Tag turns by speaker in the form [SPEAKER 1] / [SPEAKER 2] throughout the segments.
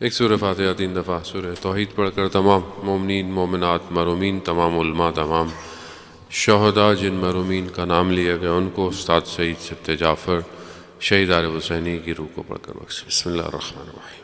[SPEAKER 1] ایک سورہ فاتحہ 3 دفعہ سورہ توحید پڑھ کر تمام مومنین مومنات مرحومین تمام علماء تمام شہداء جن مرحومین کا نام لیا گیا ان کو استاد سعید سبت جعفر شہید عارف حسینی کی روح کو پڑھ کر بخش۔ بسم اللہ الرحمن الرحیم۔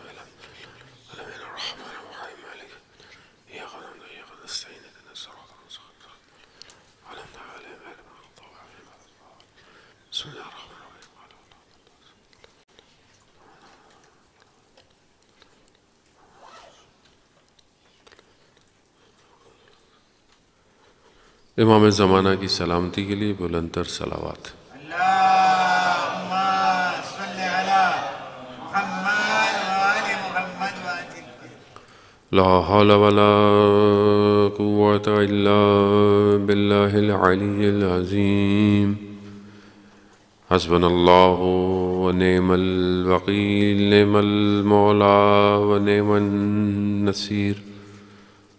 [SPEAKER 1] امام زمانہ کی سلامتی کے لیے بلندتر صلوات۔
[SPEAKER 2] اللہم صل علی محمد وآل محمد وآجل۔
[SPEAKER 1] لا حول ولا قوة الا باللہ العلی العظیم۔ حسبنا اللہ ونعم الوکیل نعم المولا ونعم النصیر۔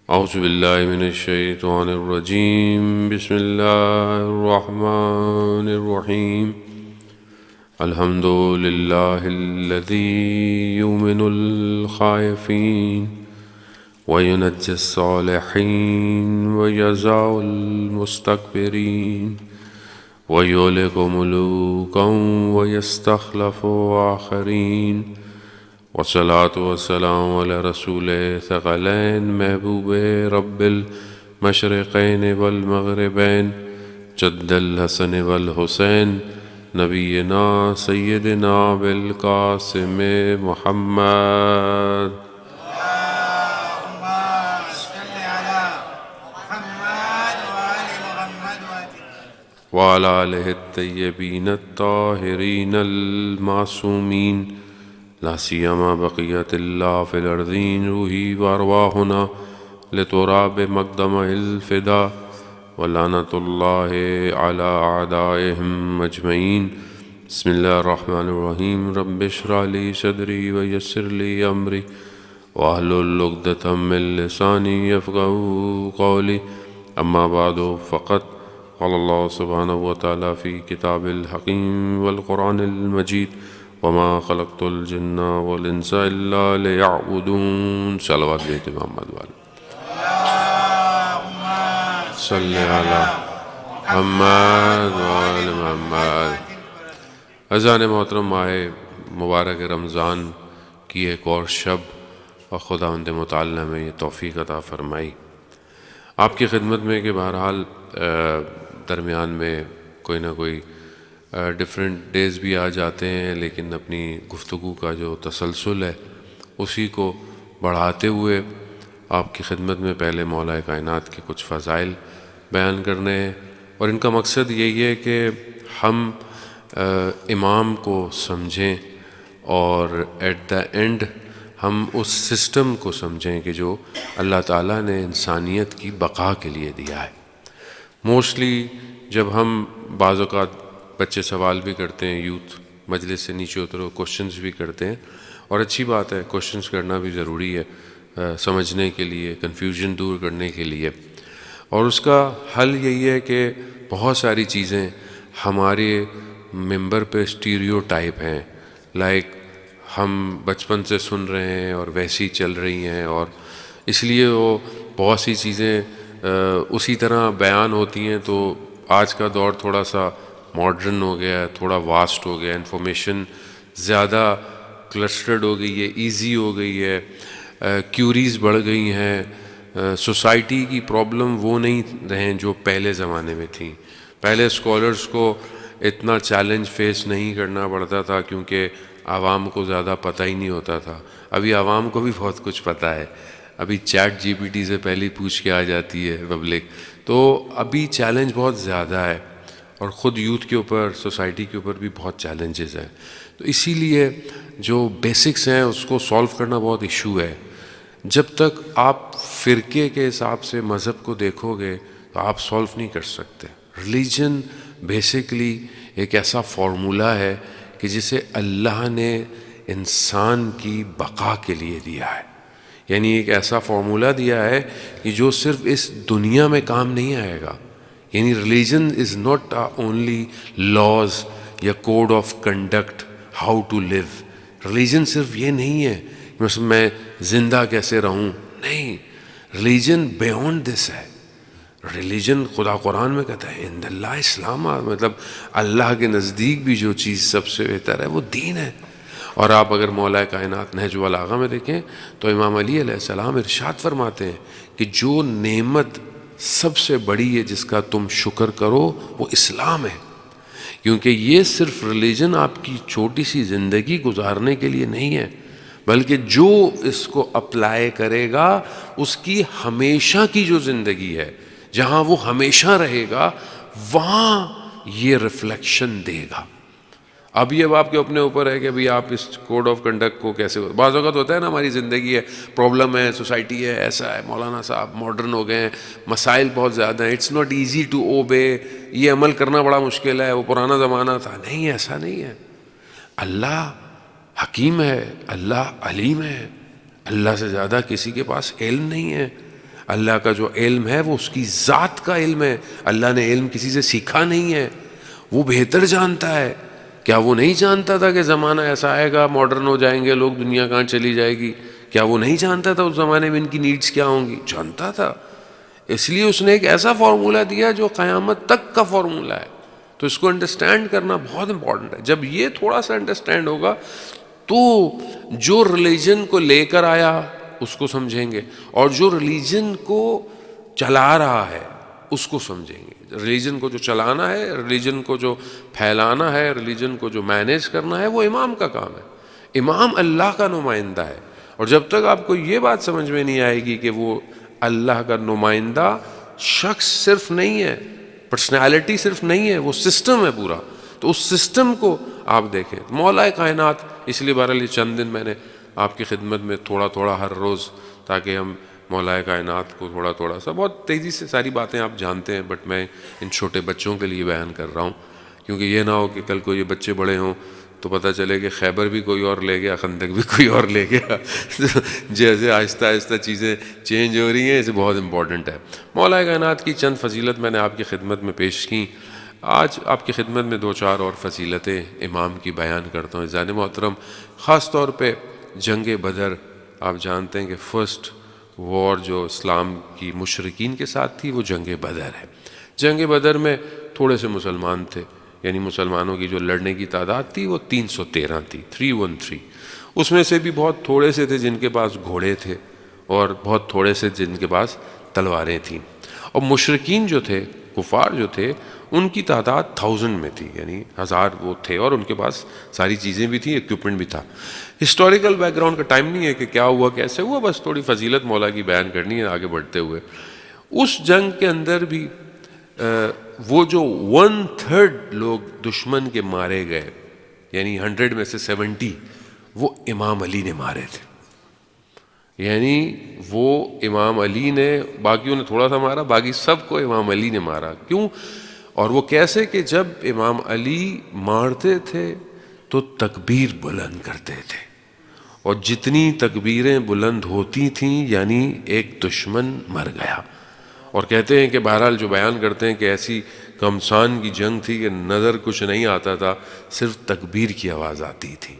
[SPEAKER 1] اعوذ باللہ من الشیطان الرجیم، بسم اللہ الرحمن الرحیم۔ الحمد للہ الذی یؤمن الخائفین وینجی الصالحین ویجزا المستکبرین ویہلک ملوکا ویستخلف آخرین۔ والصلاة والسلام علی رسول ثقلین محبوب رب المشرقین والمغربین جد الحسن والحسین نبینا سیدنا بالقاسم محمد۔
[SPEAKER 2] اللہم صل علی محمد وآل محمد وآجل۔
[SPEAKER 1] وعلى آلہ الطیبین الطاہرین المعصومین لا سیما بقیت اللہ فی الارضین روحی وارواحنا لتراب مقدم الفدا ولعنۃ اللہ علی اعدائہم اجمعین۔ بسم اللہ الرحمن الرحیم۔ رب اشرح لی صدری ویسر لی امری واحلل عقدۃ من لسانی یفقہوا قولی۔ اما بعد فقد قال اللہ سبحانہ وتعالی فی کتاب الحکیم والقرآن المجید وما خلقت الجن والانس الا لیعبدون۔ صلوات بیت محمد والے۔
[SPEAKER 2] اللہم
[SPEAKER 1] صلی علی محمد وآل محمد۔ عزیزان محترم، ماہ مبارک رمضان کی ایک اور شب اور خداوند متعال نے ہمیں یہ توفیق عطا فرمائی آپ کی خدمت میں کہ بہرحال درمیان میں کوئی نہ کوئی ڈیفرنٹ ڈیز بھی آ جاتے ہیں، لیکن اپنی گفتگو کا جو تسلسل ہے اسی کو بڑھاتے ہوئے آپ کی خدمت میں پہلے مولا کائنات کے کچھ فضائل بیان کرنے ہیں، اور ان کا مقصد یہی ہے کہ ہم امام کو سمجھیں اور ایٹ دا اینڈ ہم اس سسٹم کو سمجھیں کہ جو اللہ تعالیٰ نے انسانیت کی بقا کے لیے دیا ہے۔ موسٹلی جب ہم بعض اوقات بچے سوال بھی کرتے ہیں، یوتھ مجلس سے نیچے اترو کوشچنز بھی کرتے ہیں، اور اچھی بات ہے، کوشچنز کرنا بھی ضروری ہے سمجھنے کے لیے، کنفیوژن دور کرنے کے لیے، اور اس کا حل یہی ہے کہ بہت ساری چیزیں ہمارے ممبر پہ اسٹیریو ٹائپ ہیں، لائک ہم بچپن سے سن رہے ہیں اور ویسی چل رہی ہیں، اور اس لیے وہ بہت سی چیزیں اسی طرح بیان ہوتی ہیں۔ تو آج کا دور تھوڑا سا ماڈرن ہو گیا ہے، تھوڑا واسٹ ہو گیا ہے، انفارمیشن زیادہ کلسٹرڈ ہو گئی ہے، ایزی ہو گئی ہے، کیوریز بڑھ گئی ہیں۔ سوسائٹی کی پرابلم وہ نہیں رہیں جو پہلے زمانے میں تھیں۔ پہلے اسکالرس کو اتنا چیلنج فیس نہیں کرنا پڑتا تھا کیونکہ عوام کو زیادہ پتہ ہی نہیں ہوتا تھا۔ ابھی عوام کو بھی بہت کچھ پتہ ہے، ابھی چیٹ جی پی ٹی سے پہلے پوچھ کے آ جاتی ہے پبلک، تو ابھی چیلنج بہت زیادہ ہے، اور خود یوتھ کے اوپر سوسائٹی کے اوپر بھی بہت چیلنجز ہیں۔ تو اسی لیے جو بیسکس ہیں اس کو سولو کرنا بہت ایشو ہے۔ جب تک آپ فرقے کے حساب سے مذہب کو دیکھو گے تو آپ سولو نہیں کر سکتے۔ ریلیجن بیسکلی ایک ایسا فارمولہ ہے کہ جسے اللہ نے انسان کی بقا کے لیے دیا ہے، یعنی ایک ایسا فارمولہ دیا ہے کہ جو صرف اس دنیا میں کام نہیں آئے گا۔ یعنی religion is not only laws یا code of conduct how to live. Religion صرف یہ نہیں ہے میں زندہ کیسے رہوں. نہیں، ریلیجن بیونڈ دس ہے. ریلیجن خدا قرآن میں کہتا ہے ان اللہ اسلام، مطلب اللہ کے نزدیک بھی جو چیز سب سے بہتر ہے وہ دین ہے. اور آپ اگر مولا کائنات نہج البلاغہ میں دیکھیں تو امام علی علیہ السلام ارشاد فرماتے ہیں کہ جو نعمت سب سے بڑی ہے جس کا تم شکر کرو وہ اسلام ہے. کیونکہ یہ صرف ریلیجن آپ کی چھوٹی سی زندگی گزارنے کے لیے نہیں ہے، بلکہ جو اس کو اپلائی کرے گا اس کی ہمیشہ کی جو زندگی ہے، جہاں وہ ہمیشہ رہے گا، وہاں یہ ریفلیکشن دے گا. اب یہ آپ کے اپنے اوپر ہے کہ بھئی آپ اس کوڈ آف کنڈکٹ کو کیسے. بعض اوقات ہوتا ہے نا ہماری زندگی ہے، پرابلم ہے، سوسائٹی ہے، ایسا ہے، مولانا صاحب ماڈرن ہو گئے ہیں، مسائل بہت زیادہ ہیں، it's not easy to obey, یہ عمل کرنا بڑا مشکل ہے، وہ پرانا زمانہ تھا. نہیں، ایسا نہیں ہے. اللہ حکیم ہے، اللہ علیم ہے، اللہ سے زیادہ کسی کے پاس علم نہیں ہے. اللہ کا جو علم ہے وہ اس کی ذات کا علم ہے. اللہ نے علم کسی سے سیکھا نہیں ہے، وہ بہتر جانتا ہے. کیا وہ نہیں جانتا تھا کہ زمانہ ایسا آئے گا، ماڈرن ہو جائیں گے لوگ، دنیا کہاں چلی جائے گی؟ کیا وہ نہیں جانتا تھا اس زمانے میں ان کی نیڈز کیا ہوں گی؟ جانتا تھا. اس لیے اس نے ایک ایسا فارمولہ دیا جو قیامت تک کا فارمولہ ہے. تو اس کو انڈرسٹینڈ کرنا بہت امپورٹنٹ ہے. جب یہ تھوڑا سا انڈرسٹینڈ ہوگا تو جو ریلیجن کو لے کر آیا اس کو سمجھیں گے، اور جو ریلیجن کو چلا رہا ہے اس کو سمجھیں گے. ریلیجن کو جو چلانا ہے، ریلیجن کو جو پھیلانا ہے، ریلیجن کو جو مینیج کرنا ہے، وہ امام کا کام ہے. امام اللہ کا نمائندہ ہے. اور جب تک آپ کو یہ بات سمجھ میں نہیں آئے گی کہ وہ اللہ کا نمائندہ شخص صرف نہیں ہے، پرسنالٹی صرف نہیں ہے، وہ سسٹم ہے پورا، تو اس سسٹم کو آپ دیکھیں. مولا کائنات، اس لیے بہرحال یہ چند دن میں نے آپ کی خدمت میں تھوڑا تھوڑا ہر روز، تاکہ ہم مولا کائنات کو تھوڑا تھوڑا سا، بہت تیزی سے ساری باتیں آپ جانتے ہیں، بٹ میں ان چھوٹے بچوں کے لیے بیان کر رہا ہوں، کیونکہ یہ نہ ہو کہ کل کو یہ بچے بڑے ہوں تو پتہ چلے کہ خیبر بھی کوئی اور لے گیا، خندق بھی کوئی اور لے گیا. جیسے آہستہ آہستہ چیزیں چینج ہو رہی ہیں، اسے بہت امپورٹنٹ ہے. مولا کائنات کی چند فضیلت میں نے آپ کی خدمت میں پیش کی. آج آپ کی خدمت میں دو چار اور فضیلتیں امام کی بیان کرتا ہوں. عزیزان محترم، خاص طور پہ جنگ بدر، آپ جانتے ہیں کہ فرسٹ وار جو اسلام کی مشرکین کے ساتھ تھی وہ جنگ بدر ہے. جنگ بدر میں تھوڑے سے مسلمان تھے، یعنی مسلمانوں کی جو لڑنے کی تعداد تھی وہ 313 تھی، 313. اس میں سے بھی بہت تھوڑے سے تھے جن کے پاس گھوڑے تھے، اور بہت تھوڑے سے جن کے پاس تلواریں تھیں. اور مشرکین جو تھے، کفار جو تھے، ان کی تعداد 1000 میں تھی، یعنی 1000 وہ تھے، اور ان کے پاس ساری چیزیں بھی تھیں، ایکوپمنٹ بھی تھا. ہسٹوریکل بیک گراؤنڈ کا ٹائم نہیں ہے کہ کیا ہوا کیسے ہوا، بس تھوڑی فضیلت مولا کی بیان کرنی ہے آگے بڑھتے ہوئے. اس جنگ کے اندر بھی وہ جو 1/3 لوگ دشمن کے مارے گئے، یعنی 100 میں سے 70 وہ امام علی نے مارے تھے. یعنی وہ امام علی نے، باقیوں نے تھوڑا سا مارا، باقی سب کو امام علی نے مارا. کیوں اور وہ کیسے؟ کہ جب امام علی مارتے تھے تو تکبیر بلند کرتے تھے، اور جتنی تکبیریں بلند ہوتی تھیں یعنی ایک دشمن مر گیا. اور کہتے ہیں کہ بہرحال جو بیان کرتے ہیں کہ ایسی گھمسان کی جنگ تھی کہ نظر کچھ نہیں آتا تھا، صرف تکبیر کی آواز آتی تھی.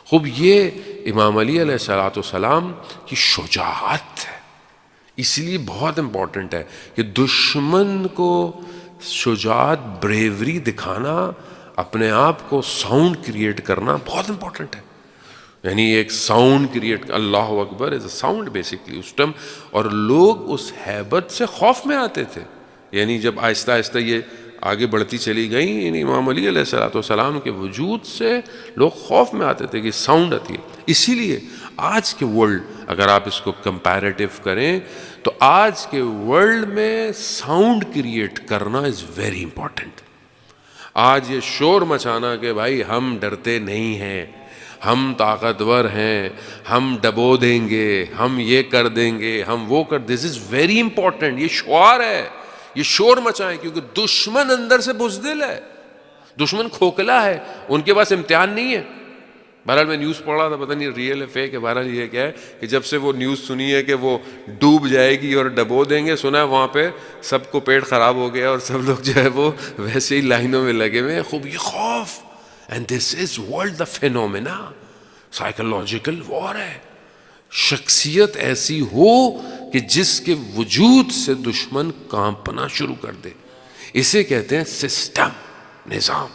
[SPEAKER 1] خوب یہ امام علی علیہ السلام کی شجاعت ہے. اس لیے بہت امپورٹنٹ ہے کہ دشمن کو شجاعت، بریوری دکھانا، اپنے آپ کو ساؤنڈ کریٹ کرنا بہت امپورٹنٹ ہے. یعنی ایک ساؤنڈ کریٹ، اللہ اکبر از اے ساؤنڈ بیسکلی اس ٹائم. اور لوگ اس ہیبت سے خوف میں آتے تھے. یعنی جب آہستہ آہستہ یہ آگے بڑھتی چلی گئی، یعنی امام علی علیہ السلام کے وجود سے لوگ خوف میں آتے تھے کہ ساؤنڈ آتی ہے. اسی لیے آج کے ورلڈ، اگر آپ اس کو کمپیریٹو کریں تو آج کے ورلڈ میں ساؤنڈ کریٹ کرنا از ویری امپورٹنٹ. آج یہ شور مچانا کہ بھائی ہم ڈرتے نہیں ہیں، ہم طاقتور ہیں، ہم ڈبو دیں گے، ہم یہ کر دیں گے، ہم وہ کر، دس از ویری امپورٹنٹ. یہ شعار ہے، یہ شور مچائیں، کیونکہ دشمن اندر سے بزدل ہے، دشمن کھوکھلا ہے، ان کے پاس امتحان نہیں ہے. بہرحال میں نیوز پڑھ رہا تھا، پتہ نہیں ریئل ہے فیک ہے، بہرحال یہ کیا ہے کہ جب سے وہ نیوز سنی ہے کہ وہ ڈوب جائے گی اور ڈبو دیں گے، سنا ہے وہاں پہ سب کو پیٹ خراب ہو گیا اور سب لوگ جو ہے وہ ویسے ہی لائنوں میں لگے ہوئے ہیں. خوب یہ خوف، and this is world the phenomena, psychological war ہے. شخصیت ایسی ہو کہ جس کے وجود سے دشمن کانپنا شروع کر دے. اسے کہتے ہیں سسٹم، نظام.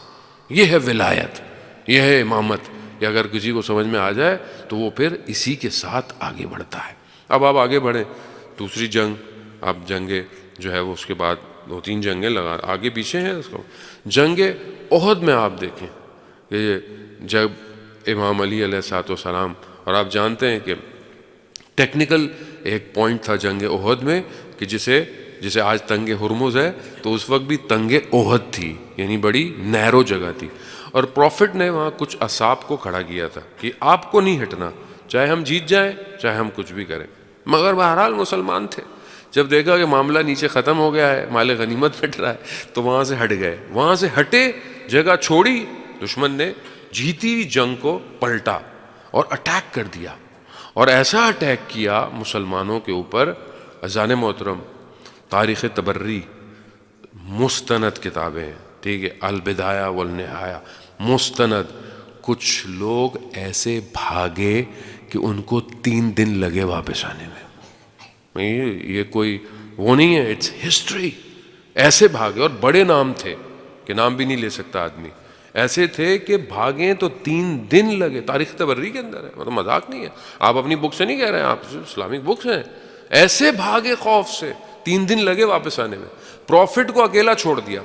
[SPEAKER 1] یہ ہے ولایت، یہ ہے امامت. کہ اگر کسی کو سمجھ میں آ جائے تو وہ پھر اسی کے ساتھ آگے بڑھتا ہے. اب آپ آگے بڑھیں، دوسری جنگ، آپ جنگیں جو ہے وہ اس کے بعد 2-3 جنگیں لگا آگے پیچھے ہیں اس کو. جنگ احد میں آپ دیکھیں کہ جب امام علی علیہ الصلوۃ والسلام، اور آپ جانتے ہیں کہ ٹیکنیکل ایک پوائنٹ تھا جنگ احد میں کہ جسے آج تنگ ہرمز ہے، تو اس وقت بھی تنگ احد تھی، یعنی بڑی نیرو جگہ تھی. اور پروفٹ نے وہاں کچھ اصحاب کو کھڑا کیا تھا کہ آپ کو نہیں ہٹنا، چاہے ہم جیت جائیں چاہے ہم کچھ بھی کریں. مگر بہرحال مسلمان تھے. جب دیکھا کہ معاملہ نیچے ختم ہو گیا ہے، مال غنیمت مٹ رہا ہے، تو وہاں سے ہٹ گئے. وہاں سے ہٹے، جگہ چھوڑی، دشمن نے جیتی ہوئی جنگ کو پلٹا اور اٹیک کر دیا. اور ایسا اٹیک کیا مسلمانوں کے اوپر. اذان محترم، تاریخ تبری مستند کتابیں ہیں، ٹھیک ہے، البدایہ والنہایہ مستند. کچھ لوگ ایسے بھاگے کہ ان کو 3 دن لگے واپس آنے میں. یہ کوئی وہ نہیں ہے، اٹس ہسٹری. ایسے بھاگے، اور بڑے نام تھے کہ نام بھی نہیں لے سکتا آدمی. ایسے تھے کہ بھاگیں تو 3 دن لگے. تاریخ تبری کے اندر ہے، مطلب مذاق نہیں ہے. آپ اپنی بک سے نہیں کہہ رہے ہیں، آپ اسلامک بکس ہیں. ایسے بھاگے خوف سے، 3 دن لگے واپس آنے میں. پروفٹ کو اکیلا چھوڑ دیا.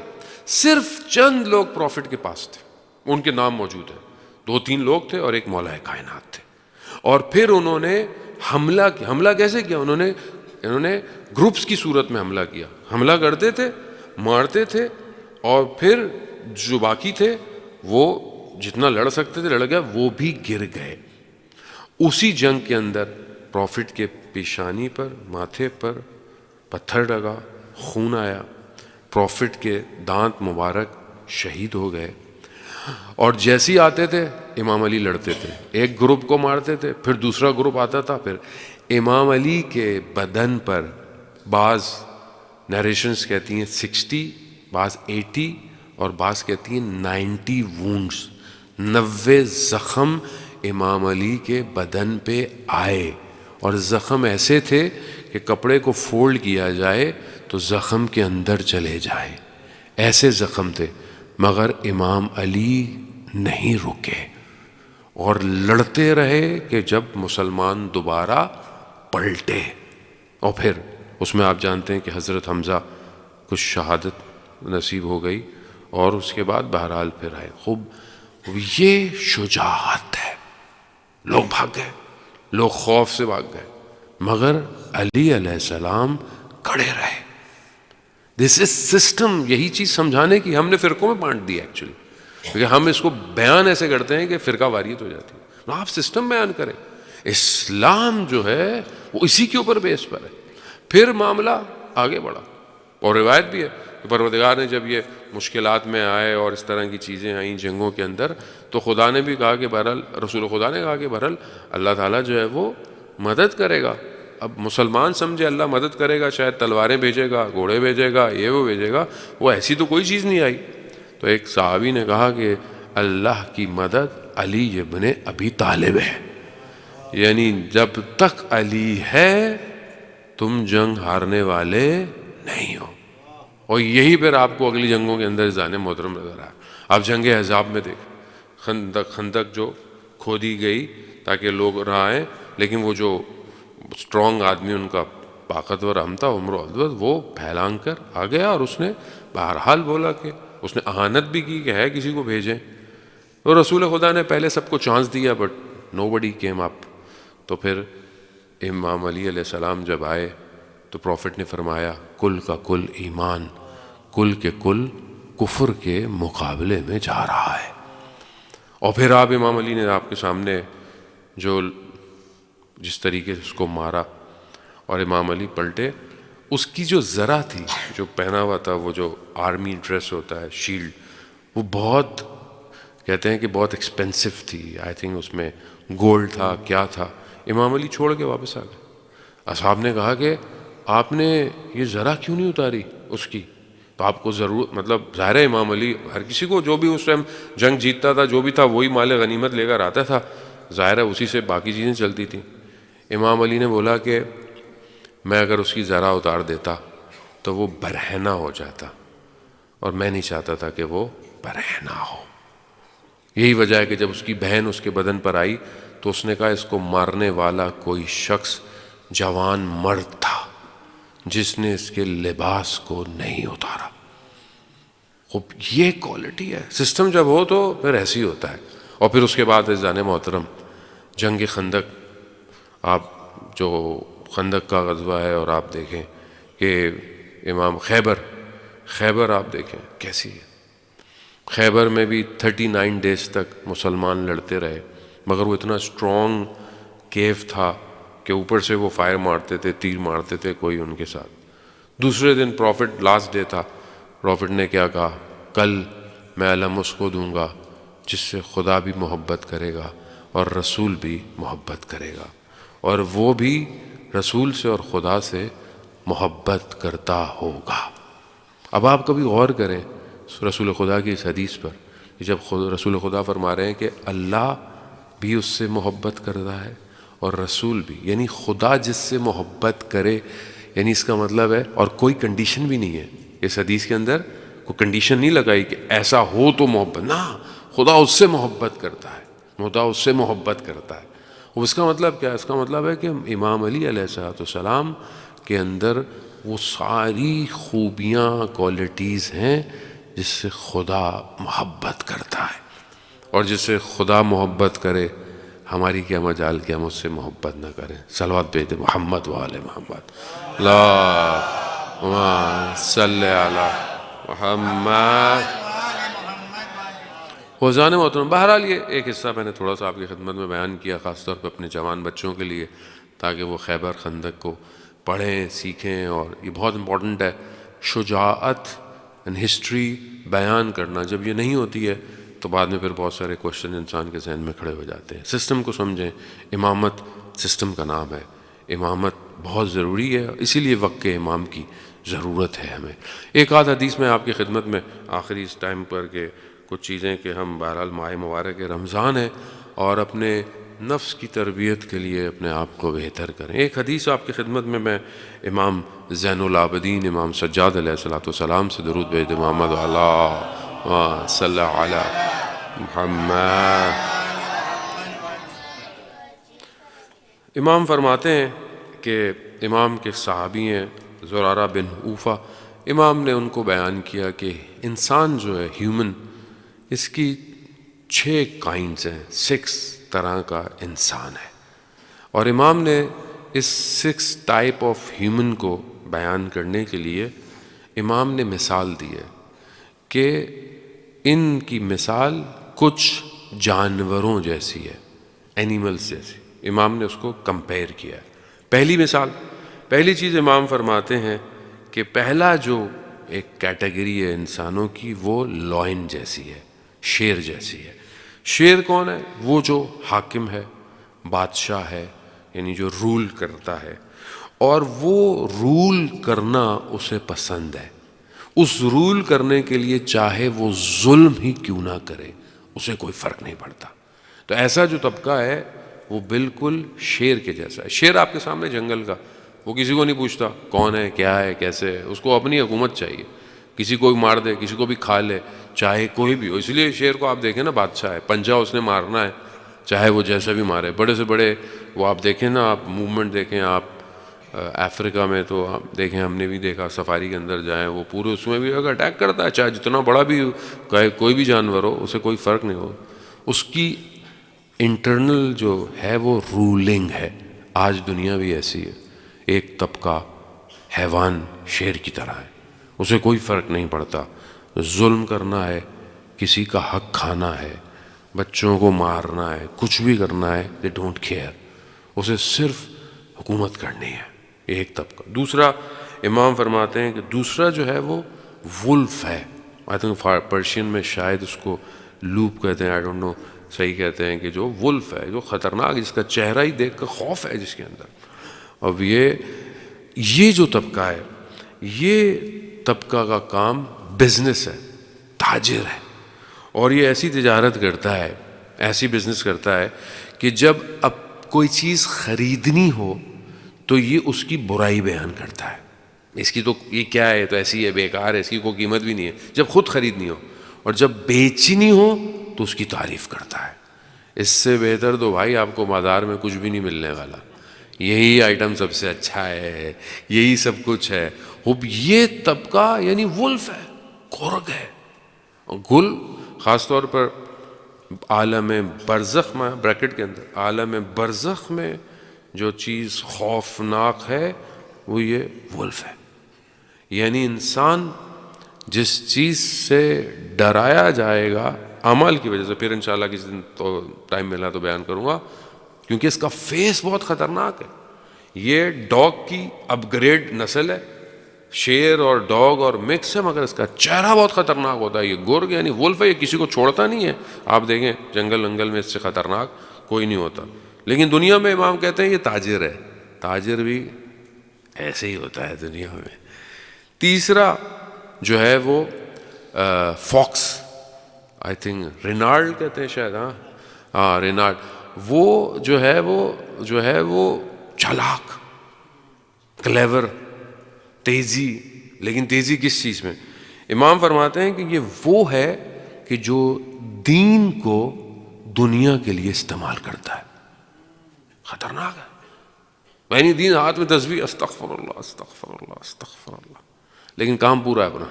[SPEAKER 1] صرف چند لوگ پروفٹ کے پاس تھے، ان کے نام موجود ہیں. 2-3 لوگ تھے اور ایک مولا کائنات تھے. اور پھر انہوں نے حملہ کیا. حملہ کیسے کیا؟ انہوں نے گروپس کی صورت میں حملہ کیا. حملہ کرتے تھے، مارتے تھے، اور پھر جو باقی تھے وہ جتنا لڑ سکتے تھے لڑ گیا، وہ بھی گر گئے. اسی جنگ کے اندر پروفٹ کے پیشانی پر، ماتھے پر پتھر لگا، خون آیا. پروفٹ کے دانت مبارک شہید ہو گئے. اور جیسے ہی آتے تھے امام علی لڑتے تھے، ایک گروپ کو مارتے تھے، پھر دوسرا گروپ آتا تھا. پھر امام علی کے بدن پر بعض نیریشنز کہتی ہیں 60، بعض 80، اور بعض کہتی ہیں 90 وونڈز، 90 زخم امام علی کے بدن پہ آئے. اور زخم ایسے تھے کہ کپڑے کو فولڈ کیا جائے تو زخم کے اندر چلے جائے، ایسے زخم تھے. مگر امام علی نہیں رکے اور لڑتے رہے کہ جب مسلمان دوبارہ پلٹے. اور پھر اس میں آپ جانتے ہیں کہ حضرت حمزہ کچھ شہادت نصیب ہو گئی، اور اس کے بعد بہرحال پھر آئے. خوب یہ شجاعت ہے. لوگ بھاگ گئے، لوگ خوف سے بھاگ گئے، مگر علی علیہ السلام کھڑے رہے. دس از سسٹم. یہی چیز سمجھانے کی ہم نے فرقوں میں بانٹ دی ایکچولی، کیونکہ ہم اس کو بیان ایسے کرتے ہیں کہ فرقہ واریت ہو جاتی ہے. آپ سسٹم بیان کریں. اسلام جو ہے وہ اسی کے اوپر بیس پر ہے. پھر معاملہ آگے بڑھا، اور روایت بھی ہے کہ پروردگار نے جب یہ مشکلات میں آئے اور اس طرح کی چیزیں آئیں جنگوں کے اندر، تو خدا نے بھی کہا کہ بہرحال، رسول خدا نے کہا کہ بہرحال اللہ تعالیٰ جو ہے وہ مدد کرے گا. اب مسلمان سمجھے اللہ مدد کرے گا، شاید تلواریں بھیجے گا، گھوڑے بھیجے گا، یہ وہ بھیجے گا. وہ ایسی تو کوئی چیز نہیں آئی. تو ایک صحابی نے کہا کہ اللہ کی مدد علی ابن ابی طالب ہے، یعنی جب تک علی ہے تم جنگ ہارنے والے نہیں ہو. اور یہی پھر آپ کو اگلی جنگوں کے اندر ذہن محترم نظر آیا. آپ جنگ احزاب میں دیکھیں، خندق جو کھودی گئی تاکہ لوگ نہ آئیں، لیکن وہ جو اسٹرانگ آدمی ان کا طاقتور ہم تھا عمر و عدوت، وہ پھیلانگ کر آ گیا. اور اس نے بہرحال بولا کہ اس نے اہانت بھی کی کہ ہے کسی کو بھیجیں. اور رسول خدا نے پہلے سب کو چانس دیا، but no body came up. تو پھر امام علی علیہ السلام جب آئے تو پروفٹ نے فرمایا کل کا کل ایمان کل کے کل کفر کے مقابلے میں جا رہا ہے. اور پھر آپ امام علی نے آپ کے سامنے جو جس طریقے سے اس کو مارا اور امام علی پلٹے، اس کی جو ذرا تھی جو پہنا ہوا تھا، وہ جو آرمی ڈریس ہوتا ہے، شیلڈ، وہ بہت کہتے ہیں کہ بہت ایکسپینسو تھی. آئی تھنک اس میں گولڈ تھا، کیا تھا. امام علی چھوڑ کے واپس آ گئے. اصحاب نے کہا کہ آپ نے یہ ذرا کیوں نہیں اتاری اس کی؟ تو آپ کو ضرورت، مطلب ظاہر ہے امام علی ہر کسی کو جو بھی اس ٹائم جنگ جیتتا تھا، جو بھی تھا وہی مال غنیمت لے کر آتا تھا، ظاہر ہے اسی سے باقی چیزیں چلتی تھیں. امام علی نے بولا کہ میں اگر اس کی ذرا اتار دیتا تو وہ برہنہ ہو جاتا، اور میں نہیں چاہتا تھا کہ وہ برہنہ ہو۔ یہی وجہ ہے کہ جب اس کی بہن اس کے بدن پر آئی تو اس نے کہا اس کو مارنے والا کوئی شخص جوان مرد تھا جس نے اس کے لباس کو نہیں اتارا۔ خوب یہ کوالٹی ہے۔ سسٹم جب ہو تو پھر ایسے ہی ہوتا ہے۔ اور پھر اس کے بعد عزیزان محترم جنگ خندق، آپ جو خندق کا غزوہ ہے اور آپ دیکھیں کہ امام خیبر آپ دیکھیں کیسی ہے۔ خیبر میں بھی 39 ڈیز تک مسلمان لڑتے رہے، مگر وہ اتنا اسٹرانگ کیف تھا کہ اوپر سے وہ فائر مارتے تھے، تیر مارتے تھے، کوئی ان کے ساتھ۔ دوسرے دن پروفٹ لاسٹ ڈے تھا، پروفٹ نے کیا کہا، کل میں علم اس کو دوں گا جس سے خدا بھی محبت کرے گا اور رسول بھی محبت کرے گا، اور وہ بھی رسول سے اور خدا سے محبت کرتا ہوگا۔ اب آپ کبھی غور کریں رسول خدا کی اس حدیث پر، کہ جب رسول خدا فرما رہے ہیں کہ اللہ بھی اس سے محبت کرتا ہے اور رسول بھی، یعنی خدا جس سے محبت کرے، یعنی اس کا مطلب ہے، اور کوئی کنڈیشن بھی نہیں ہے اس حدیث کے اندر، کوئی کنڈیشن نہیں لگائی کہ ایسا ہو تو محبت، نہ، خدا اس سے محبت کرتا ہے، خدا اس سے محبت کرتا ہے۔ اس کا مطلب کیا ہے؟ اس کا مطلب ہے کہ امام علی علیہ السلام کے اندر وہ ساری خوبیاں، کوالٹیز ہیں جس سے خدا محبت کرتا ہے، اور جس سے خدا محبت کرے ہماری کیا مجال کہ ہم اس سے محبت نہ کریں۔ صلوات بھیج دیں محمد و آل محمد، اللہم صلی علی محمد۔ حضران محترم، بہرحال یہ ایک حصہ میں نے تھوڑا سا آپ کی خدمت میں بیان کیا، خاص طور پہ اپنے جوان بچوں کے لیے، تاکہ وہ خیبر خندق کو پڑھیں، سیکھیں، اور یہ بہت امپورٹنٹ ہے۔ شجاعت اینڈ ہسٹری بیان کرنا جب یہ نہیں ہوتی ہے تو بعد میں پھر بہت سارے کوشچن انسان کے ذہن میں کھڑے ہو جاتے ہیں۔ سسٹم کو سمجھیں، امامت سسٹم کا نام ہے، امامت بہت ضروری ہے، اسی لیے وقت کے امام کی ضرورت ہے ہمیں۔ ایک آدھ حدیث میں آپ کی خدمت میں آخری اس ٹائم پر کہ کچھ چیزیں کہ ہم بہرحال ماہ مبارک رمضان ہے اور اپنے نفس کی تربیت کے لیے اپنے آپ کو بہتر کریں۔ ایک حدیث آپ کی خدمت میں امام زین العابدین امام سجاد علیہ السلام سے درود بھیج دیں، محمد اللہ صلی علی محمد۔ امام فرماتے ہیں کہ امام کے صحابی ہیں زرارہ بن اوفا، امام نے ان کو بیان کیا کہ انسان جو ہے ہیومن، اس کی 6 کائنڈز ہیں، 6 طرح کا انسان ہے، اور امام نے اس 6 ٹائپ آف ہیومن کو بیان کرنے کے لیے امام نے مثال دی ہے کہ ان کی مثال کچھ جانوروں جیسی ہے، اینیملز جیسی۔ امام نے اس کو کمپیئر کیا ہے۔ پہلی مثال، پہلی چیز امام فرماتے ہیں کہ پہلا جو ایک کیٹیگری ہے انسانوں کی، وہ لائن جیسی ہے، شیر جیسی ہے۔ شیر کون ہے؟ وہ جو حاکم ہے، بادشاہ ہے، یعنی جو رول کرتا ہے، اور وہ رول کرنا اسے پسند ہے۔ اس رول کرنے کے لیے چاہے وہ ظلم ہی کیوں نہ کرے، اسے کوئی فرق نہیں پڑتا۔ تو ایسا جو طبقہ ہے وہ بالکل شیر کے جیسا ہے۔ شیر آپ کے سامنے جنگل کا، وہ کسی کو نہیں پوچھتا کون ہے، کیا ہے، کیسے ہے، اس کو اپنی حکومت چاہیے، کسی کو بھی مار دے، کسی کو بھی کھا لے، چاہے کوئی بھی ہو۔ اس لیے شیر کو آپ دیکھیں نا، بادشاہ ہے، پنجہ اس نے مارنا ہے، چاہے وہ جیسا بھی مارے۔ بڑے سے بڑے وہ آپ دیکھیں نا، آپ موومنٹ دیکھیں، آپ افریقہ میں تو آپ دیکھیں، ہم نے بھی دیکھا، سفاری کے اندر جائیں، وہ پورے اس میں بھی اگر اٹیک کرتا ہے، چاہے جتنا بڑا بھی کوئی بھی جانور ہو، اسے کوئی فرق نہیں ہو۔ اس کی انٹرنل جو ہے وہ رولنگ ہے۔ آج دنیا بھی ایسی ہے، ایک طبقہ حیوان شیر کی طرح ہے، اسے کوئی فرق نہیں پڑتا، ظلم کرنا ہے، کسی کا حق کھانا ہے، بچوں کو مارنا ہے، کچھ بھی کرنا ہے، they don't care، اسے صرف حکومت کرنی ہے۔ ایک طبقہ۔ دوسرا امام فرماتے ہیں کہ دوسرا جو ہے وہ وولف ہے، آئی تھنک پرشین میں شاید اس کو لوپ کہتے ہیں، آئی ڈونٹ نو صحیح کہتے ہیں، کہ جو وولف ہے، جو خطرناک، جس کا چہرہ ہی دیکھ کر خوف ہے جس کے اندر۔ اب یہ جو طبقہ ہے، یہ طبقہ کا کام بزنس ہے، تاجر ہے، اور یہ ایسی تجارت کرتا ہے، ایسی بزنس کرتا ہے کہ جب اب کوئی چیز خریدنی ہو تو یہ اس کی برائی بیان کرتا ہے، اس کی تو یہ کیا ہے، تو ایسی ہے، بیکار ہے، اس کی کوئی قیمت بھی نہیں ہے، جب خود خریدنی ہو، اور جب بیچنی ہو تو اس کی تعریف کرتا ہے۔ اس سے بہتر تو بھائی آپ کو بازار میں کچھ بھی نہیں ملنے والا، یہی آئٹم سب سے اچھا ہے، یہی سب کچھ ہے۔ یہ طبقہ یعنی ولف ہے، گرگ ہے۔ اور گل خاص طور پر عالم برزخ میں، بریکٹ کے اندر عالم برزخ میں جو چیز خوفناک ہے وہ یہ ولف ہے، یعنی انسان جس چیز سے ڈرایا جائے گا عمل کی وجہ سے، پھر انشاءاللہ کسی دن تو ٹائم ملا تو بیان کروں گا، کیونکہ اس کا فیس بہت خطرناک ہے۔ یہ ڈاگ کی اپ گریڈ نسل ہے، شیر اور ڈاگ اور مکس ہے، مگر اس کا چہرہ بہت خطرناک ہوتا ہے۔ یہ گرگ یعنی ولف ہے، یہ کسی کو چھوڑتا نہیں ہے۔ آپ دیکھیں جنگل انگل میں اس سے خطرناک کوئی نہیں ہوتا، لیکن دنیا میں امام کہتے ہیں یہ تاجر ہے، تاجر بھی ایسے ہی ہوتا ہے دنیا میں۔ تیسرا جو ہے وہ فاکس، آئی تھنک رینارڈ کہتے ہیں شاید، ہاں رینارڈ، وہ جو ہے وہ چالاک، کلیور، تیزی۔ لیکن تیزی کس چیز میں؟ امام فرماتے ہیں کہ یہ وہ ہے کہ جو دین کو دنیا کے لیے استعمال کرتا ہے، خطرناک ہے۔ یعنی دین ہاتھ میں تسبیح، استغفر اللہ استغفر اللہ استغفر اللہ، لیکن کام پورا ہے اپنا،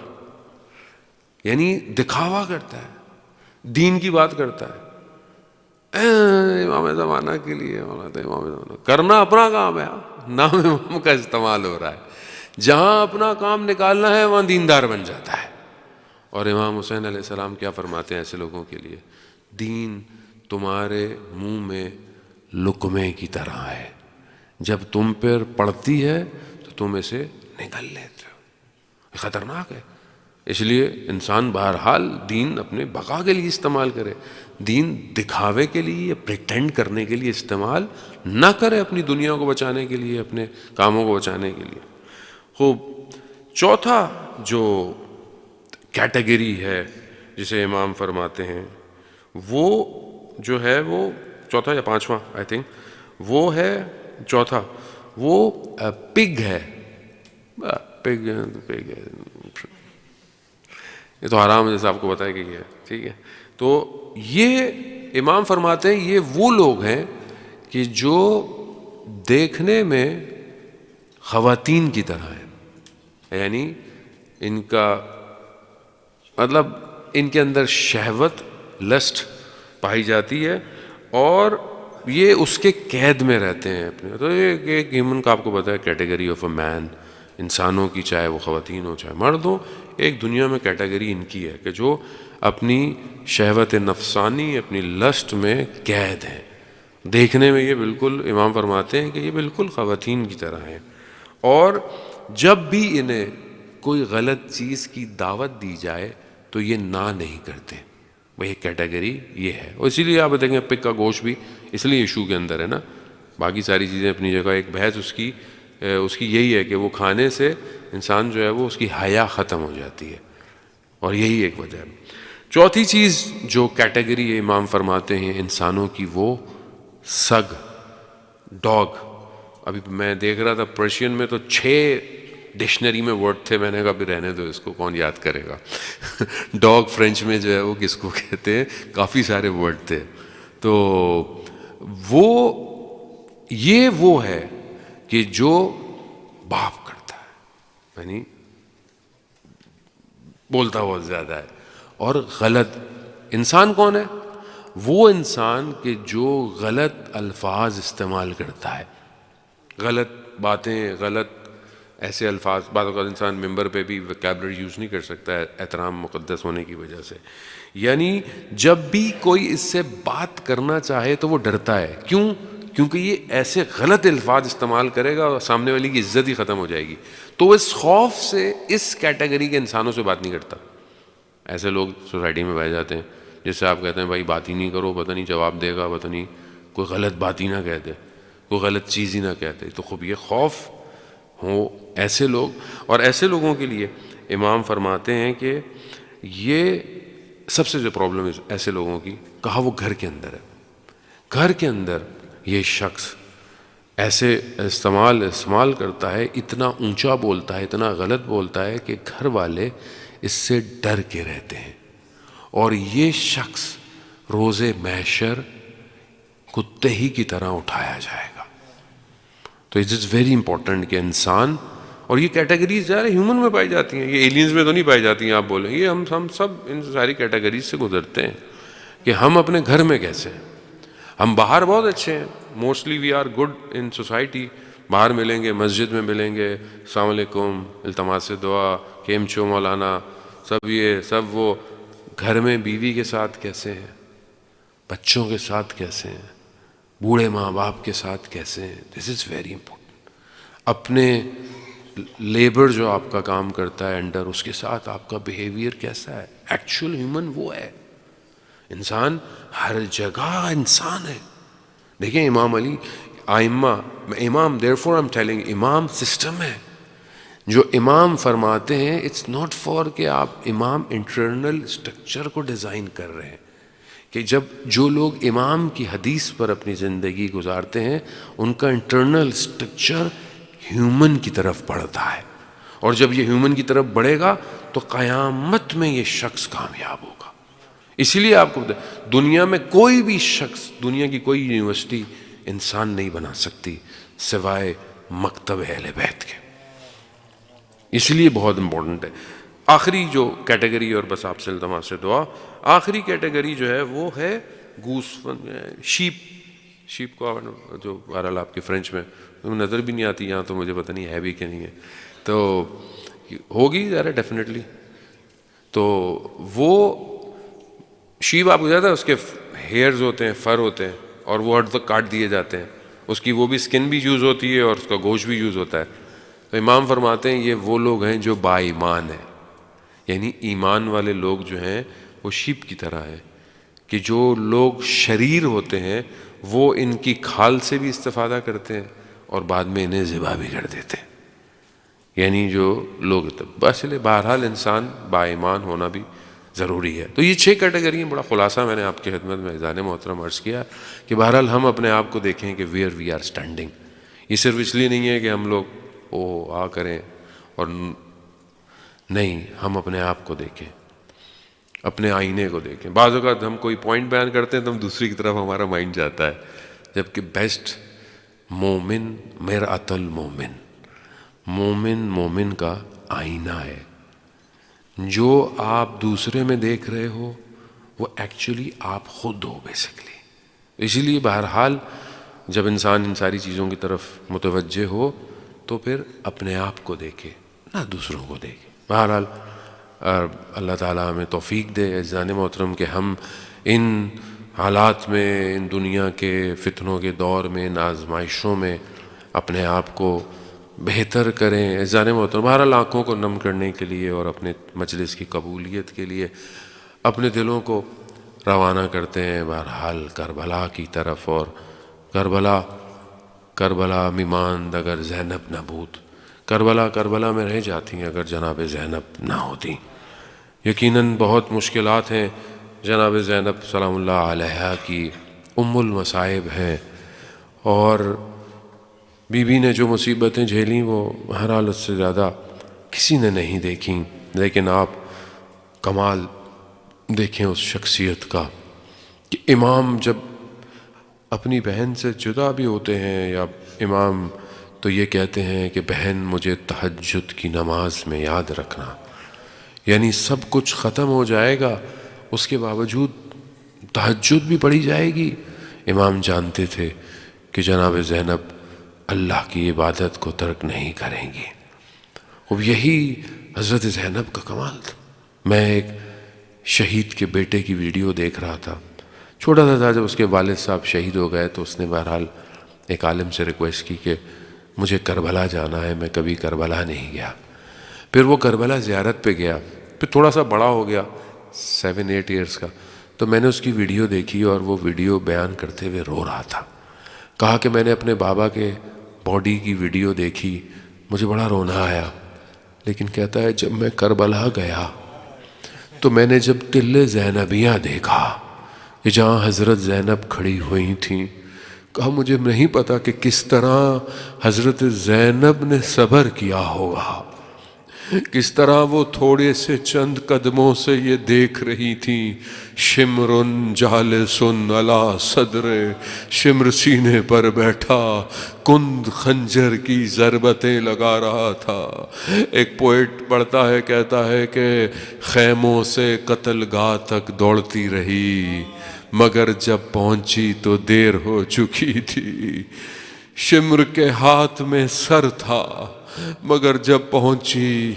[SPEAKER 1] یعنی دکھاوا کرتا ہے، دین کی بات کرتا ہے، امام زمانہ کے لیے امام زمانہ کرنا اپنا کام ہے، نام امام کا استعمال ہو رہا ہے، جہاں اپنا کام نکالنا ہے وہاں دیندار بن جاتا ہے۔ اور امام حسین علیہ السلام کیا فرماتے ہیں ایسے لوگوں کے لیے؟ دین تمہارے منہ میں لقمے کی طرح ہے، جب تم پر پڑتی ہے تو تم اسے نگل لیتے ہو، خطرناک ہے۔ اس لیے انسان بہرحال دین اپنے بقا کے لیے استعمال کرے، دین دکھاوے کے لیے، پریٹینڈ کرنے کے لیے استعمال نہ کرے، اپنی دنیا کو بچانے کے لیے، اپنے کاموں کو بچانے کے لیے۔ خوب، چوتھا جو کیٹیگری ہے جسے امام فرماتے ہیں، وہ جو ہے وہ چوتھا یا پانچواں آئی تھنک وہ ہے چوتھا، وہ پگ ہے۔ پگ ہے، یہ تو حرام ہے جیسے آپ کو بتایا کہ یہ ہے، ٹھیک ہے۔ تو یہ امام فرماتے ہیں یہ وہ لوگ ہیں کہ جو دیکھنے میں خواتین کی طرح ہے، یعنی ان کا مطلب ان کے اندر شہوت، لسٹ پائی جاتی ہے، اور یہ اس کے قید میں رہتے ہیں اپنے۔ تو یہ ایک ہیومن کا آپ کو پتہ ہے کیٹیگری آف اے مین، انسانوں کی، چاہے وہ خواتین ہو چاہے مرد ہو، ایک دنیا میں کیٹیگری ان کی ہے کہ جو اپنی شہوت نفسانی، اپنی لسٹ میں قید ہیں۔ دیکھنے میں یہ بالکل، امام فرماتے ہیں کہ یہ بالکل خواتین کی طرح ہیں، اور جب بھی انہیں کوئی غلط چیز کی دعوت دی جائے تو یہ نہ نہیں کرتے۔ وہ ایک کیٹیگری یہ ہے، اور اسی لیے آپ بتائیں گے پگ کا گوشت بھی اس لیے ایشو کے اندر ہے نا، باقی ساری چیزیں اپنی جگہ، ایک بحث اس کی یہی ہے کہ وہ کھانے سے انسان جو ہے وہ اس کی حیا ختم ہو جاتی ہے، اور یہی ایک وجہ ہے۔ چوتھی چیز جو کیٹیگری امام فرماتے ہیں انسانوں کی، وہ سگ، ڈاگ۔ ابھی میں دیکھ رہا تھا پرشین میں تو 6 ڈکشنری میں ورڈ تھے، میں نے کہا بھی رہنے دو، اس کو کون یاد کرے گا۔ ڈاگ فرینچ میں جو ہے وہ کس کو کہتے ہیں، کافی سارے ورڈ تھے۔ تو وہ ہے کہ جو باپ کرتا ہے، یعنی بولتا بہت زیادہ ہے، اور غلط انسان کون ہے؟ وہ انسان کہ جو غلط الفاظ استعمال کرتا ہے، غلط باتیں، غلط ایسے الفاظ، بعض اوقات انسان ممبر پہ بھی ویکیبلری یوز نہیں کر سکتا ہے احترام مقدس ہونے کی وجہ سے، یعنی جب بھی کوئی اس سے بات کرنا چاہے تو وہ ڈرتا ہے۔ کیوں؟ کیونکہ یہ ایسے غلط الفاظ استعمال کرے گا اور سامنے والی کی عزت ہی ختم ہو جائے گی، تو وہ اس خوف سے اس کیٹیگری کے انسانوں سے بات نہیں کرتا۔ ایسے لوگ سوسائٹی میں پائے جاتے ہیں جس سے آپ کہتے ہیں بھائی بات ہی نہیں کرو، پتہ نہیں جواب دے گا، پتہ نہیں کوئی غلط بات ہی نہ کہتے، کوئی غلط چیز ہی نہ کہتے۔ تو خوب یہ خوف ہو ایسے لوگ، اور ایسے لوگوں کے لیے امام فرماتے ہیں کہ یہ سب سے جو پرابلم ہے ایسے لوگوں کی، کہا وہ گھر کے اندر ہے۔ گھر کے اندر یہ شخص ایسے استعمال کرتا ہے، اتنا اونچا بولتا ہے، اتنا غلط بولتا ہے کہ گھر والے اس سے ڈر کے رہتے ہیں، اور یہ شخص روز محشر کتے ہی کی طرح اٹھایا جائے گا۔ تو اٹ از ویری امپورٹنٹ کہ انسان، اور یہ کیٹیگریز ظاہر ہیومن میں پائی جاتی ہیں، یہ ایلینز میں تو نہیں پائی جاتی ہیں، آپ بولیں یہ ہم سب ان ساری کیٹیگریز سے گزرتے ہیں کہ ہم اپنے گھر میں کیسے ہیں۔ ہم باہر بہت اچھے ہیں، mostly we are good in society, باہر ملیں گے، مسجد میں ملیں گے، السلام علیکم، التماس دعا، کیم چو مولانا، سب یہ سب وہ۔ گھر میں بیوی کے ساتھ کیسے ہیں، بچوں کے ساتھ کیسے ہیں، بوڑھے ماں باپ کے ساتھ کیسے ہیں، دس از ویری امپورٹنٹ۔ اپنے لیبر جو آپ کا کام کرتا ہے انڈر، اس کے ساتھ آپ کا بیہیویئر کیسا ہے۔ ایکچوئل ہیومن وہ ہے، انسان ہر جگہ انسان ہے۔ دیکھیں امام علی، امام therefore I'm telling you، امام سسٹم ہے۔ جو امام فرماتے ہیں اٹس ناٹ فار کہ آپ امام انٹرنل اسٹرکچر کو ڈیزائن کر رہے ہیں، کہ جب جو لوگ امام کی حدیث پر اپنی زندگی گزارتے ہیں ان کا انٹرنل اسٹرکچر ہیومن کی طرف بڑھتا ہے، اور جب یہ ہیومن کی طرف بڑھے گا تو قیامت میں یہ شخص کامیاب ہوگا۔ اسی لیے آپ کو دنیا میں کوئی بھی شخص، دنیا کی کوئی یونیورسٹی انسان نہیں بنا سکتی سوائے مکتب اہل بیت کے، اس لیے بہت امپورٹنٹ ہے۔ آخری جو کیٹیگری، اور بس آپ سے التماس سے دعا، آخری کیٹیگری جو ہے وہ ہے شیپ کو، جو بہرحال آپ کے فرینچ میں نظر بھی نہیں آتی یہاں، تو مجھے پتہ نہیں ہے بھی کہ نہیں ہے، تو ہوگی ذرا ڈیفینیٹلی۔ تو وہ شیپ آپ کو جاتا ہے، اس کے ہیئرز ہوتے ہیں، فر ہوتے ہیں، اور وہ ہر وقت کاٹ دیے جاتے ہیں، اس کی وہ بھی سکن بھی یوز ہوتی ہے اور اس کا گوشت بھی یوز ہوتا ہے۔ تو امام فرماتے ہیں یہ وہ لوگ ہیں جو با ایمان ہیں، یعنی ایمان والے لوگ جو ہیں وہ شیپ کی طرح ہیں، کہ جو لوگ شریر ہوتے ہیں وہ ان کی کھال سے بھی استفادہ کرتے ہیں اور بعد میں انہیں ذبح بھی کر دیتے ہیں، یعنی جو لوگ بس بہرحال انسان با ایمان ہونا بھی ضروری ہے۔ تو یہ 6 کیٹیگری ہیں، بڑا خلاصہ میں نے آپ کی خدمت میں اذان محترم عرض کیا کہ بہرحال ہم اپنے آپ کو دیکھیں کہ ویئر وی آر اسٹینڈنگ۔ یہ صرف اس لیے نہیں ہے کہ ہم لوگ کریں، اور نہیں، ہم اپنے آپ کو دیکھیں، اپنے آئینے کو دیکھیں۔ بعض اوقات ہم کوئی پوائنٹ بیان کرتے ہیں تو ہم دوسری کی طرف ہمارا مائنڈ جاتا ہے، جبکہ بیسٹ مومن مرآت المومن، مومن کا آئینہ ہے۔ جو آپ دوسرے میں دیکھ رہے ہو وہ ایکچولی آپ خود ہو بیسکلی۔ اسی لیے بہرحال جب انسان ان ساری چیزوں کی طرف متوجہ ہو تو پھر اپنے آپ کو دیکھے، نہ دوسروں کو دیکھے۔ بہرحال اللہ تعالیٰ ہمیں توفیق دے عزیزان محترم کہ ہم ان حالات میں، ان دنیا کے فتنوں کے دور میں، ان آزمائشوں میں اپنے آپ کو بہتر کریں عزیزان محترم۔ بہرحال آنکھوں کو نم کرنے کے لیے اور اپنے مجلس کی قبولیت کے لیے اپنے دلوں کو روانہ کرتے ہیں بہرحال کربلا کی طرف، اور کربلا میماند اگر زینب نہ بود، کربلا میں رہ جاتی ہیں اگر جناب زینب نہ ہوتی۔ یقیناً بہت مشکلات ہیں، جناب زینب سلام اللہ علیہا کی ام المصائب ہیں، اور بی بی نے جو مصیبتیں جھیلیں وہ بہرحال اس سے زیادہ کسی نے نہیں دیکھیں، لیکن آپ کمال دیکھیں اس شخصیت کا کہ امام جب اپنی بہن سے جدا بھی ہوتے ہیں، یا امام تو یہ کہتے ہیں کہ بہن مجھے تہجد کی نماز میں یاد رکھنا، یعنی سب کچھ ختم ہو جائے گا اس کے باوجود تہجد بھی پڑھی جائے گی۔ امام جانتے تھے کہ جناب زینب اللہ کی عبادت کو ترک نہیں کریں گی۔ اب یہی حضرت زینب کا کمال تھا۔ میں ایک شہید کے بیٹے کی ویڈیو دیکھ رہا تھا، چھوٹا سا تھا، جب اس کے والد صاحب شہید ہو گئے تو اس نے بہرحال ایک عالم سے ریکویسٹ کی کہ مجھے کربلا جانا ہے، میں کبھی کربلا نہیں گیا۔ پھر وہ کربلا زیارت پہ گیا، پھر تھوڑا سا بڑا ہو گیا 7-8 ایئرس کا، تو میں نے اس کی ویڈیو دیکھی اور وہ ویڈیو بیان کرتے ہوئے رو رہا تھا۔ کہا کہ میں نے اپنے بابا کے باڈی کی ویڈیو دیکھی، مجھے بڑا رونا آیا، لیکن کہتا ہے جب میں کربلا گیا تو میں نے جب تل زینبیہ دیکھا کہ جہاں حضرت زینب کھڑی ہوئی تھیں، کہا مجھے نہیں پتا کہ کس طرح حضرت زینب نے صبر کیا ہوگا، کس طرح وہ تھوڑے سے چند قدموں سے یہ دیکھ رہی تھیں، شمر جالس علی صدر، شمر سینے پر بیٹھا کند خنجر کی ضربتیں لگا رہا تھا۔ ایک پوئٹ پڑھتا ہے، کہتا ہے کہ خیموں سے قتل گاہ تک دوڑتی رہی مگر جب پہنچی تو دیر ہو چکی تھی، شمر کے ہاتھ میں سر تھا مگر جب پہنچی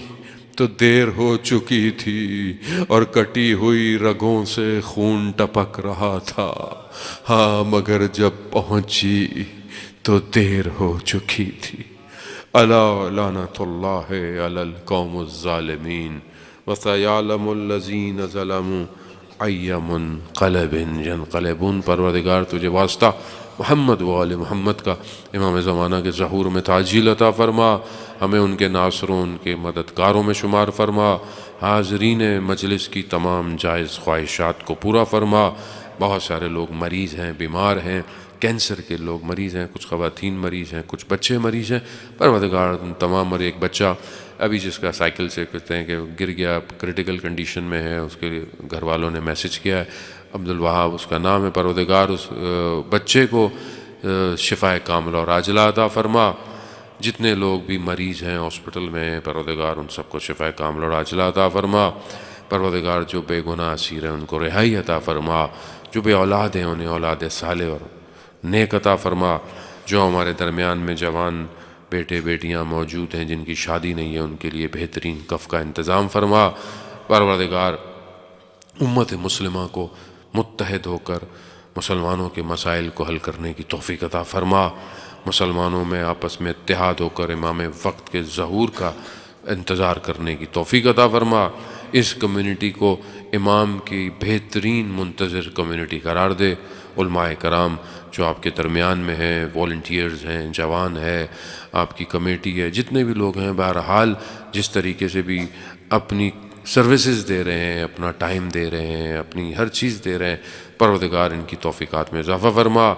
[SPEAKER 1] تو دیر ہو چکی تھی، اور کٹی ہوئی رگوں سے خون ٹپک رہا تھا، ہاں مگر جب پہنچی تو دیر ہو چکی تھی۔ الا لعنۃ اللہ علی القوم الظالمین وسیعلم الذین ظلموا ای منقلب ینقلبون۔ پروردگار تجھے واسطہ محمد و آل محمد کا امام زمانہ کے ظہور میں تعجیل عطا فرما، ہمیں ان کے ناصروں ان کے مددگاروں میں شمار فرما، حاضرین مجلس کی تمام جائز خواہشات کو پورا فرما۔ بہت سارے لوگ مریض ہیں، بیمار ہیں، کینسر کے لوگ مریض ہیں، کچھ خواتین مریض ہیں، کچھ بچے مریض ہیں، پروردگار ان تمام، اور ایک بچہ ابھی جس کا سائیکل سے کہتے ہیں کہ گر گیا، کریٹیکل کنڈیشن میں ہے، اس کے گھر والوں نے میسج کیا ہے، عبدالوہاب اس کا نام ہے، پروردگار اس بچے کو شفائے کاملہ اور عاجلہ عطا فرما۔ جتنے لوگ بھی مریض ہیں ہاسپٹل میں، پروردگار ان سب کو شفائے کاملہ اور عاجلہ عطا فرما۔ پروردگار جو بے گناہ اسیر ہیں ان کو رہائی عطا فرما، جو بے اولاد ہیں انہیں اولاد صالح اور نیک عطا فرما، جو ہمارے درمیان میں جوان بیٹے بیٹیاں موجود ہیں جن کی شادی نہیں ہے ان کے لیے بہترین کف کا انتظام فرما۔ پروردگار امت مسلمہ کو متحد ہو کر مسلمانوں کے مسائل کو حل کرنے کی توفیق عطا فرما، مسلمانوں میں آپس میں اتحاد ہو کر امام وقت کے ظہور کا انتظار کرنے کی توفیق عطا فرما، اس کمیونٹی کو امام کی بہترین منتظر کمیونٹی قرار دے۔ علماء کرام جو آپ کے درمیان میں ہیں، والنٹیئرز ہیں، جوان ہے، آپ کی کمیٹی ہے، جتنے بھی لوگ ہیں، بہرحال جس طریقے سے بھی اپنی سروسز دے رہے ہیں، اپنا ٹائم دے رہے ہیں، اپنی ہر چیز دے رہے ہیں، پروردگار ان کی توفیقات میں اضافہ فرما۔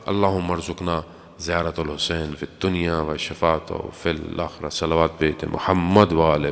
[SPEAKER 1] اللہم ارزقنا زیارت الحسین فی الدنیا و شفاعتہ فی الآخرہ۔ صلوات بیت محمد و آلہ